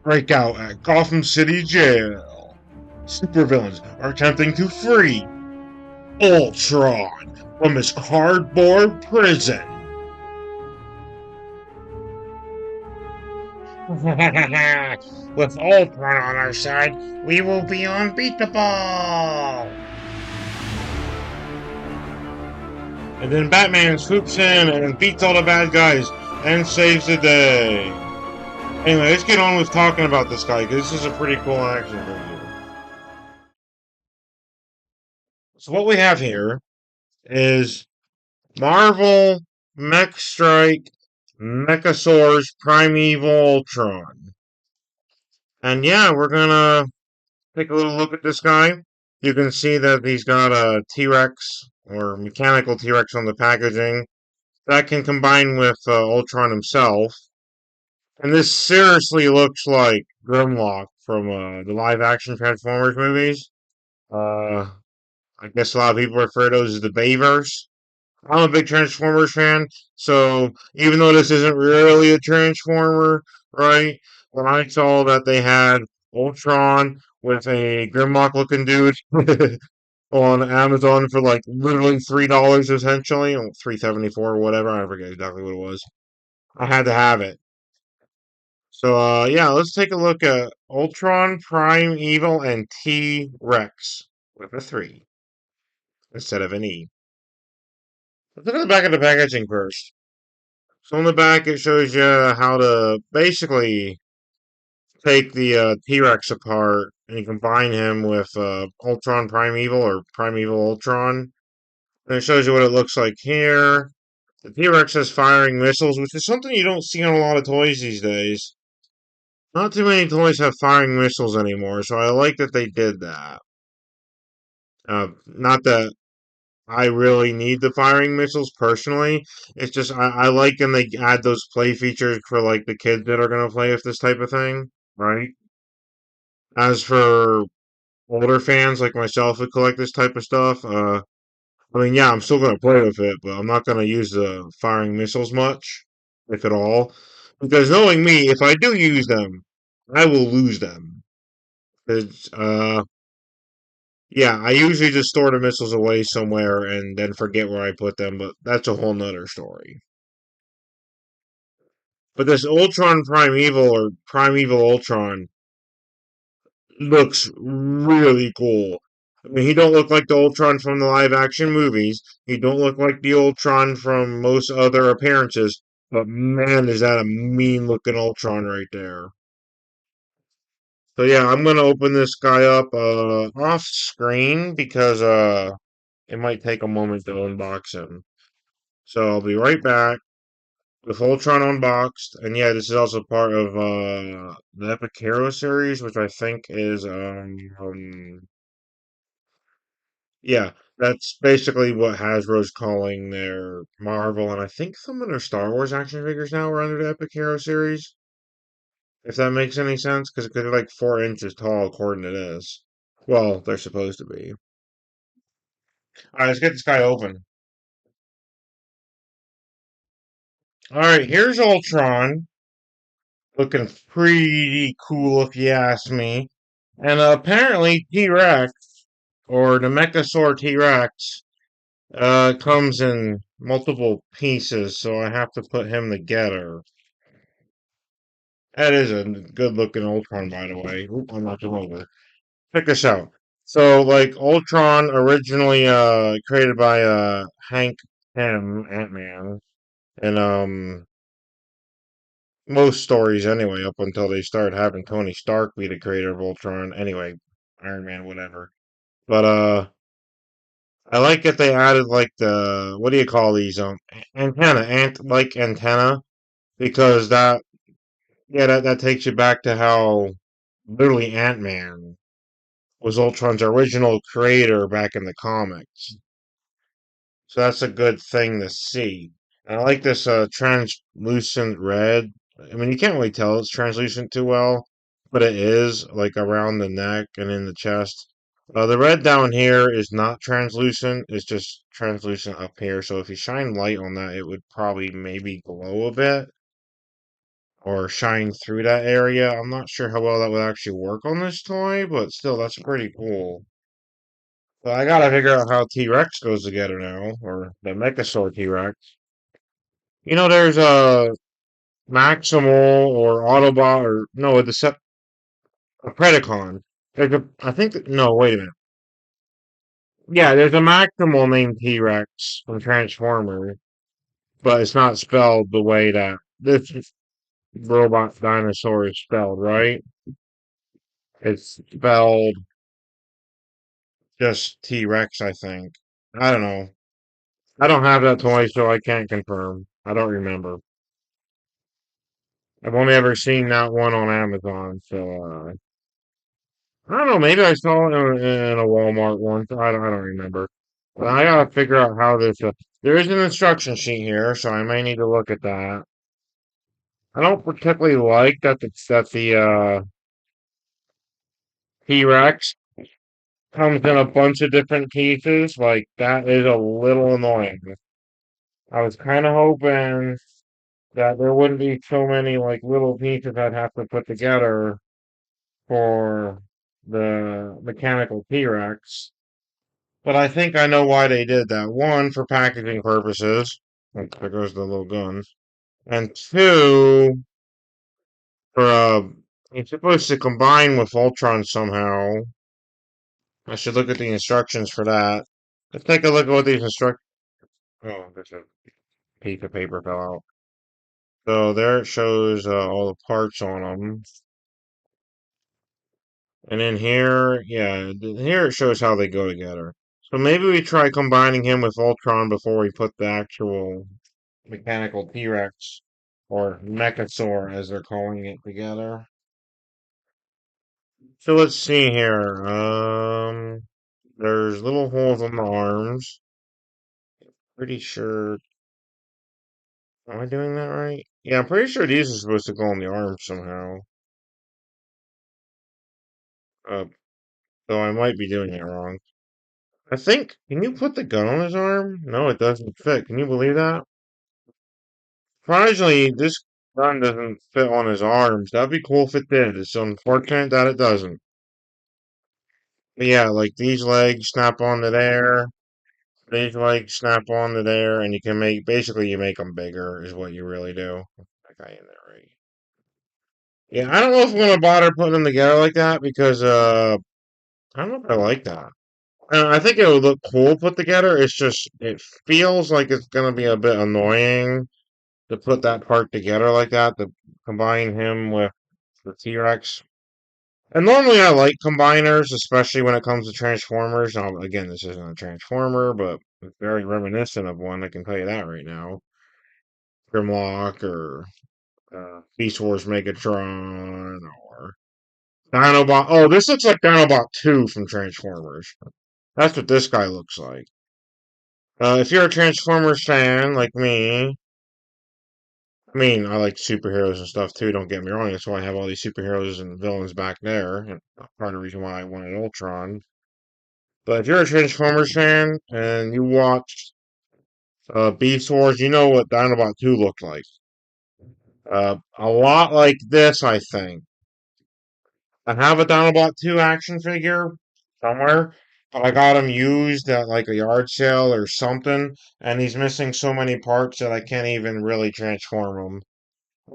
break out at Gotham City Jail. Supervillains are attempting to free Ultron from his cardboard prison. With Ultron on our side, we will be unbeatable. And then Batman swoops in and beats all the bad guys and saves the day. Anyway, let's get on with talking about this guy because this is a pretty cool action movie. So what we have here is Marvel Mech Strike Mechasaurus Primeval Ultron. And yeah, we're gonna take a little look at this guy. You can see that he's got a T-Rex or mechanical T-Rex on the packaging that can combine with Ultron himself. And this seriously looks like Grimlock from the live-action Transformers movies. Uh, I guess a lot of people refer to those as the Bayverse. I'm a big Transformers fan, so even though this isn't really a Transformer, right? When I saw that they had Ultron with a Grimlock looking dude on Amazon for like literally $3 essentially, or $3.74 or whatever, I forget exactly what it was. I had to have it. So yeah, let's take a look at Ultron, Prime Evil, and T Rex with a 3 instead of an E. Let's look at the back of the packaging first. So on the back, it shows you how to basically take the T-Rex apart and you combine him with Ultron Primeval or Primeval Ultron. And it shows you what it looks like here. The T-Rex has firing missiles, which is something you don't see on a lot of toys these days. Not too many toys have firing missiles anymore, so I like that they did that. Not that I really need the firing missiles personally. It's just I like when they add those play features for like the kids that are gonna play with this type of thing, right? As for older fans like myself who collect this type of stuff, I mean, yeah, I'm still gonna play with it, but I'm not gonna use the firing missiles much, if at all, because knowing me, if I do use them, I will lose them. It's, yeah, I usually just store the missiles away somewhere and then forget where I put them, but that's a whole nother story. But this Ultron Primeval or Primeval Ultron looks really cool. I mean, he don't look like the Ultron from the live action movies. He don't look like the Ultron from most other appearances. But man, is that a mean looking Ultron right there. So yeah, I'm gonna open this guy up off screen because it might take a moment to unbox him. So I'll be right back with Ultron unboxed. And yeah, this is also part of the Epic Hero series, which I think is yeah, that's basically what Hasbro's calling their Marvel and I think some of their Star Wars action figures now are under the Epic Hero series. If that makes any sense, because they're like 4 inches tall according to this. Well, they're supposed to be. Alright, let's get this guy open. Alright, here's Ultron. Looking pretty cool if you ask me. And apparently T-Rex, or the Mechasaur T-Rex, comes in multiple pieces, so I have to put him together. That is a good looking Ultron, by the way. Oop, I'm not doing over. Check this out. So, like, Ultron originally created by Hank Pym, Ant-Man, and most stories anyway, up until they started having Tony Stark be the creator of Ultron. Anyway, Iron Man, whatever. But I like that they added like the what do you call these antenna, ant like antenna, because that yeah that takes you back to how literally Ant-Man was Ultron's original creator back in the comics. So that's a good thing to see. And I like this translucent red. I mean, you can't really tell it's translucent too well, but it is, like around the neck and in the chest. The red down here is not translucent, it's just translucent up here. So if you shine light on that, it would probably maybe glow a bit. or shine through that area. I'm not sure how well that would actually work on this toy, but still, that's pretty cool. But I gotta figure out how T-Rex goes together now, or the Mechasaur T-Rex. There's a Maximal or Autobot, or no, a Predacon. I think, no, wait a minute. Yeah, there's a Maximal named T-Rex from Transformers, but it's not spelled the way that this robot dinosaur is spelled, right? It's spelled just T-Rex, I think. I don't know. I don't have that toy, so I can't confirm. I don't remember. I've only ever seen that one on Amazon, so I don't know. Maybe I saw it in a Walmart once. I don't remember. But I gotta figure out how this. There is an instruction sheet here, so I may need to look at that. I don't particularly like that the T-Rex comes in a bunch of different pieces. Like that is a little annoying. I was kind of hoping that there wouldn't be so many like little pieces I'd have to put together for the mechanical T-Rex. But I think I know why they did that. One, for packaging purposes. Like, there goes the little gun. And two, for it's supposed to combine with Ultron somehow. I should look at the instructions for that. Let's take a look at what these instructions. Oh, there's a piece of paper fell out. So there it shows all the parts on them. And then here, yeah, here it shows how they go together. So maybe we try combining him with Ultron before we put the actual mechanical T-Rex or Mechasaur as they're calling it together. So let's see here. There's little holes on the arms. Pretty sure. Am I doing that right? Yeah, I'm pretty sure these are supposed to go on the arms somehow. Uh, though I might be doing it wrong. I think. Can you put the gun on his arm? No, it doesn't fit. Can you believe that? Surprisingly, this gun doesn't fit on his arms. That'd be cool if it did. It's unfortunate that it doesn't. But yeah, like these legs snap onto there. These legs snap onto there, and you can basically you make them bigger is what you really do. That guy in there, right? Yeah, I don't know if I'm gonna bother putting them together like that because I don't know if I like that. I think it would look cool put together. It's just it feels like it's gonna be a bit annoying to put that part together like that to combine him with the T-Rex. And normally I like combiners, especially when it comes to Transformers. Now, again, this isn't a Transformer, but it's very reminiscent of one. I can tell you that right now. Grimlock or Beast Wars Megatron or Dinobot. Oh, this looks like Dinobot 2 from Transformers. That's what this guy looks like. If you're a Transformers fan like me, I mean, I like superheroes and stuff too, don't get me wrong. That's why I have all these superheroes and villains back there. And part of the reason why I wanted Ultron. But if you're a Transformers fan and you watched Beast Wars, you know what Dinobot 2 looked like. A lot like this, I think. I have a Dinobot 2 action figure somewhere, but I got him used at like a yard sale or something, and he's missing so many parts that I can't even really transform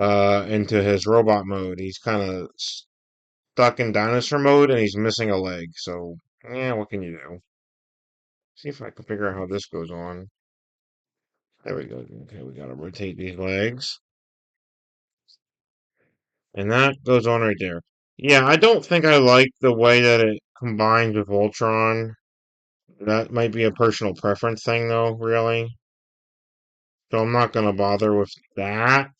him into his robot mode. He's kind of stuck in dinosaur mode, and he's missing a leg. So, yeah, what can you do? See if I can figure out how this goes on. There we go. Okay, we gotta rotate these legs. And that goes on right there. Yeah, I don't think I like the way that it combines with Ultron. That might be a personal preference thing, though, really. So I'm not gonna bother with that.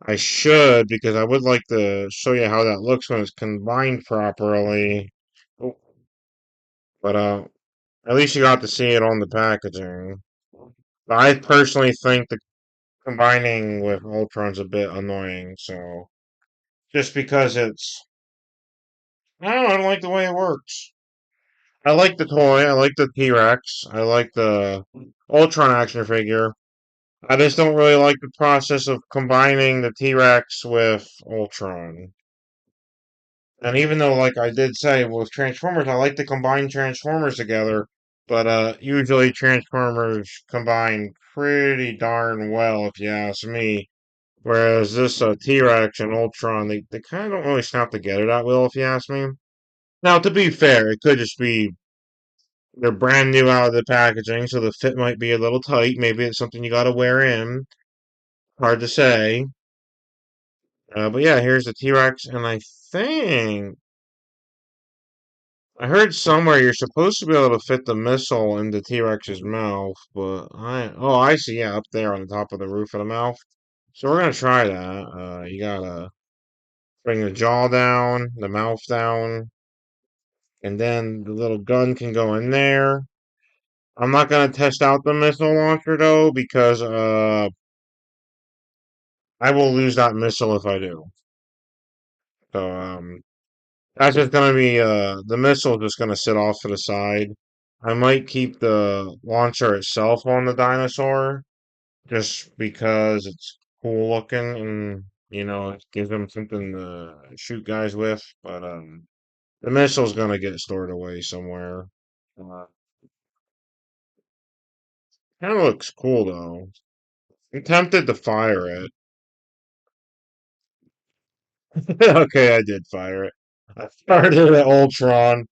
I should, because I would like to show you how that looks when it's combined properly. Oh, but at least you got to see it on the packaging. But I personally think the combining with Ultron's a bit annoying, so just because I don't like the way it works. I like the toy, I like the T-Rex, I like the Ultron action figure. I just don't really like the process of combining the T-Rex with Ultron. And even though, like I did say, with Transformers, I like to combine Transformers together, but usually Transformers combine pretty darn well, if you ask me. Whereas this T-Rex and Ultron, they kind of don't really snap together that well, if you ask me. Now, to be fair, it could just be they're brand new out of the packaging, so the fit might be a little tight. Maybe it's something you got to wear in. Hard to say. But yeah, here's the T-Rex, and I think I heard somewhere you're supposed to be able to fit the missile in the T-Rex's mouth, but I see, yeah, up there on the top of the roof of the mouth. So we're gonna try that. You gotta bring the jaw down, the mouth down, and then the little gun can go in there. I'm not gonna test out the missile launcher though, because I will lose that missile if I do. So that's just gonna be the missile just gonna sit off to the side. I might keep the launcher itself on the dinosaur just because it's cool looking and it gives them something to shoot guys with. But the missile's gonna get stored away somewhere. Uh, Kind of looks cool though. I'm tempted to fire it. Okay, I did fire it. I fired it at Ultron.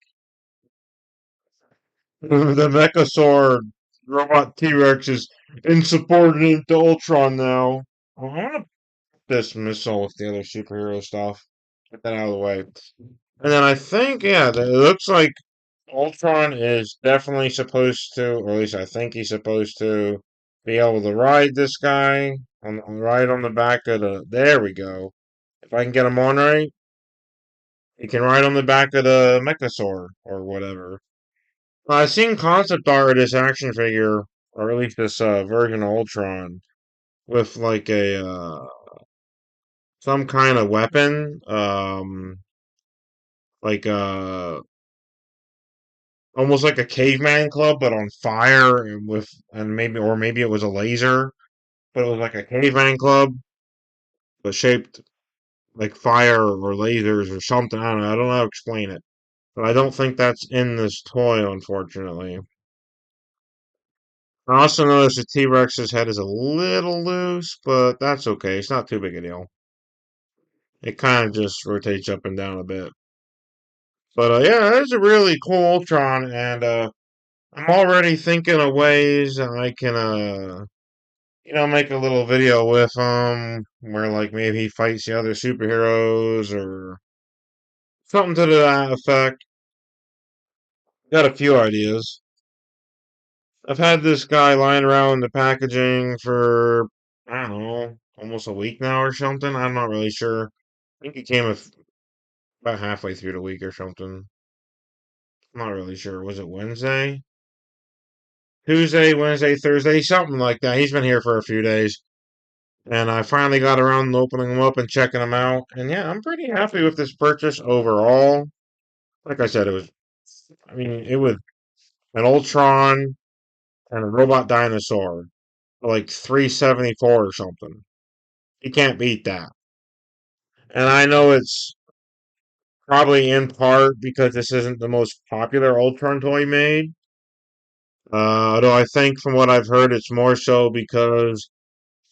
The Mechasaur robot T-Rex is insubordinate to Ultron now. I want to this missile with the other superhero stuff. Get that out of the way. And then I think, yeah, it looks like Ultron is definitely supposed to, or at least I think he's supposed to, be able to ride this guy right on the back of the. There we go. If I can get him on right, he can ride on the back of the Mechasaur or whatever. I've seen concept art of this action figure, or at least this version of Ultron, with like a some kind of weapon, like almost like a caveman club, but on fire and maybe it was a laser, but it was like a caveman club, but shaped like fire or lasers or something. I don't know how to explain it, but I don't think that's in this toy, unfortunately. I also noticed the T-Rex's head is a little loose, but that's okay. It's not too big a deal. It kind of just rotates up and down a bit. But yeah, it's a really cool Ultron, and I'm already thinking of ways I can make a little video with him where like maybe he fights the other superheroes or something to that effect. Got a few ideas. I've had this guy lying around the packaging for I don't know, almost a week now or something. I'm not really sure. I think he came about halfway through the week or something. I'm not really sure. Was it Wednesday? Tuesday, Wednesday, Thursday, something like that. He's been here for a few days. And I finally got around to opening them up and checking them out. And yeah, I'm pretty happy with this purchase overall. Like I said, it was an Ultron and a robot dinosaur for like 374 or something. You can't beat that. And I know it's probably in part because this isn't the most popular Ultron toy made. Although I think from what I've heard, it's more so because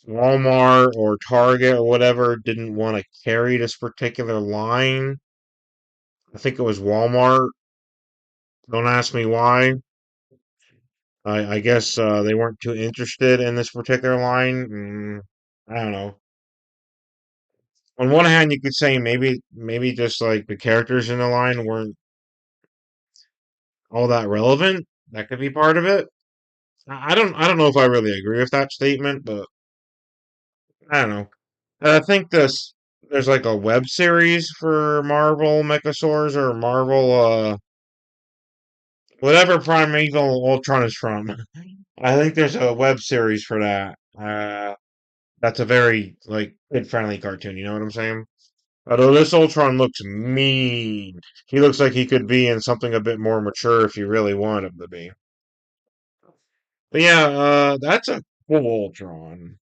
Walmart or Target or whatever didn't want to carry this particular line. I think it was Walmart. Don't ask me why. I guess they weren't too interested in this particular line. I don't know. On one hand, you could say maybe just like the characters in the line weren't all that relevant. That could be part of it. I don't know if I really agree with that statement, but I don't know. And I think there's like a web series for Marvel Mechasaurs or Marvel whatever Primeval Ultron is from. I think there's a web series for that. That's a very like kid-friendly cartoon. You know what I'm saying? Although this Ultron looks mean, he looks like he could be in something a bit more mature if you really want him to be. But yeah, that's a Full Ultron.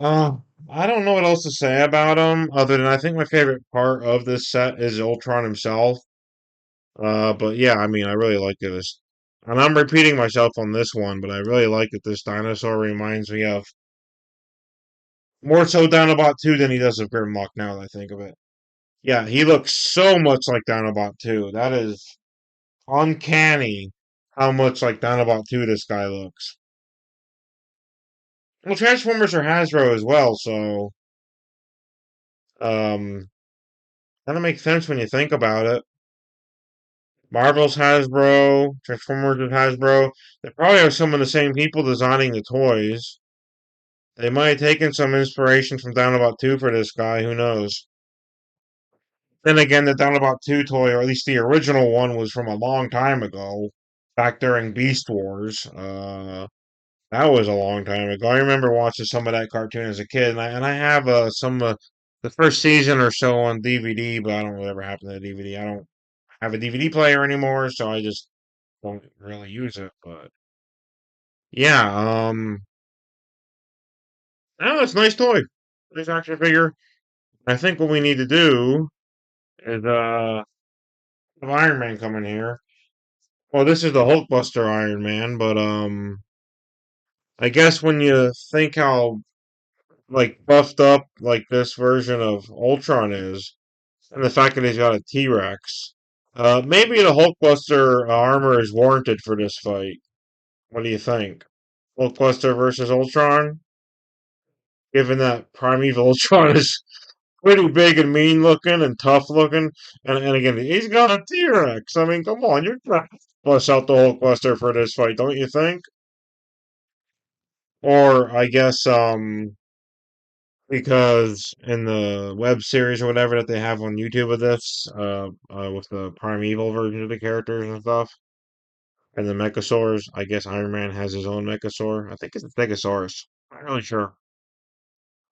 Uh, I don't know what else to say about him other than I think my favorite part of this set is Ultron himself. But yeah, I mean, I really like this. And I'm repeating myself on this one, but I really like that this dinosaur reminds me of more so Dinobot 2 than he does of Grimlock now that I think of it. Yeah, he looks so much like Dinobot 2. That is uncanny how much like Dinobot 2 this guy looks. Well, Transformers are Hasbro as well, so um, kind of makes sense when you think about it. Marvel's Hasbro, Transformers is Hasbro. They probably have some of the same people designing the toys. They might have taken some inspiration from Down About 2 for this guy, who knows? Then again, the Down About 2 toy, or at least the original one, was from a long time ago, back during Beast Wars. That was a long time ago. I remember watching some of that cartoon as a kid, and I have some the first season or so on DVD, but I don't know whatever happened to the DVD. I don't have a DVD player anymore, so I just don't really use it. But yeah, oh, it's a nice toy, nice action figure. I think what we need to do is have Iron Man coming here. Well, this is the Hulkbuster Iron Man, but I guess when you think how like buffed up like this version of Ultron is, and the fact that he's got a T-Rex, maybe the Hulkbuster armor is warranted for this fight. What do you think? Hulkbuster versus Ultron, given that Primeval Ultron is pretty big and mean looking and tough looking, and again he's got a T-Rex. I mean, come on, you're trying to bust out the Hulkbuster for this fight, don't you think? Or I guess because in the web series or whatever that they have on YouTube of this, with the primeval version of the characters and stuff, and the Mechasaurs, I guess Iron Man has his own Mechasaur. I think it's a Stegosaurus. I'm not really sure.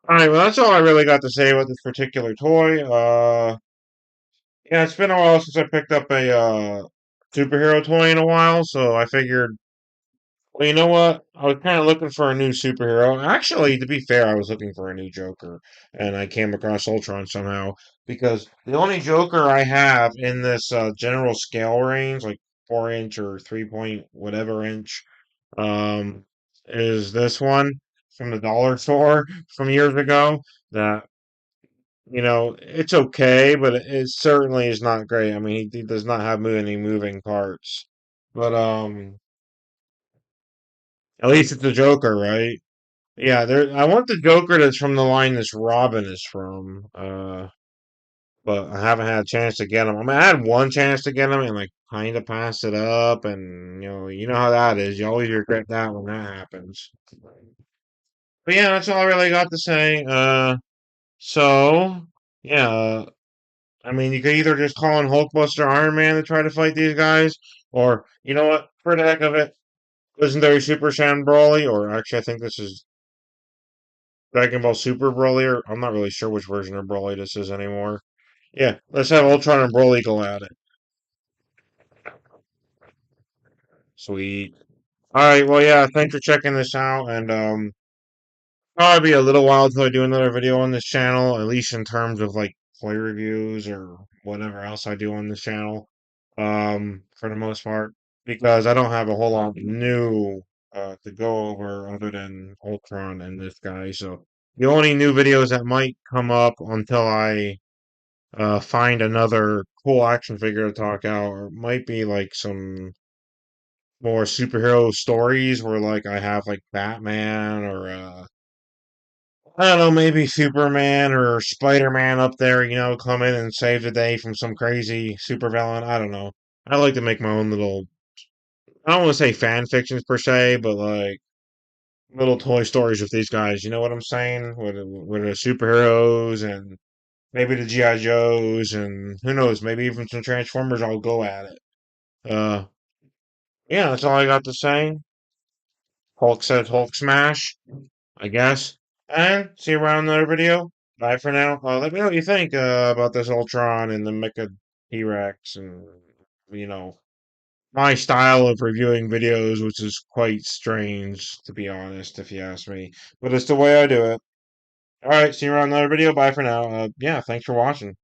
All right, well that's all I really got to say about this particular toy. Yeah, it's been a while since I picked up a superhero toy in a while, so I figured, well, you know what? I was kind of looking for a new superhero. Actually, to be fair, I was looking for a new Joker, and I came across Ultron somehow because the only Joker I have in this general scale range, like 4 inch or 3 point whatever inch, um, is this one from the dollar store from years ago. That it's okay, but it certainly is not great. I mean, he does not have any moving parts, but at least it's a Joker, right? Yeah, there. I want the Joker that's from the line this Robin is from. But I haven't had a chance to get him. I mean, I had one chance to get him and like kind of passed it up, and you know how that is. You always regret that when that happens. But yeah, that's all I really got to say. So yeah, I mean, you could either just call in Hulkbuster Iron Man to try to fight these guys, or you know what? For the heck of it, Legendary Super Saiyan Broly, or actually, I think this is Dragon Ball Super Broly, or I'm not really sure which version of Broly this is anymore. Yeah, let's have Ultron and Broly go at it. Sweet. All right, well, yeah, thanks for checking this out, and probably be a little while until I do another video on this channel, at least in terms of like play reviews or whatever else I do on this channel. For the most part, because I don't have a whole lot new to go over other than Ultron and this guy. So the only new videos that might come up until I find another cool action figure to talk out, or might be like some more superhero stories where like I have like Batman or I don't know, maybe Superman or Spider-Man up there, come in and save the day from some crazy supervillain. I don't know. I like to make my own little, I don't want to say fan fictions per se, but like little toy stories with these guys. You know what I'm saying? With the superheroes and maybe the G.I. Joes and who knows, maybe even some Transformers. I'll go at it. Uh, yeah, that's all I got to say. Hulk says Hulk smash, I guess. And see you around another video. Bye for now. Let me know what you think about this Ultron and the Mecha T-Rex and you know my style of reviewing videos, which is quite strange, to be honest, if you ask me. But it's the way I do it. All right, see you around another video. Bye for now. Yeah, thanks for watching.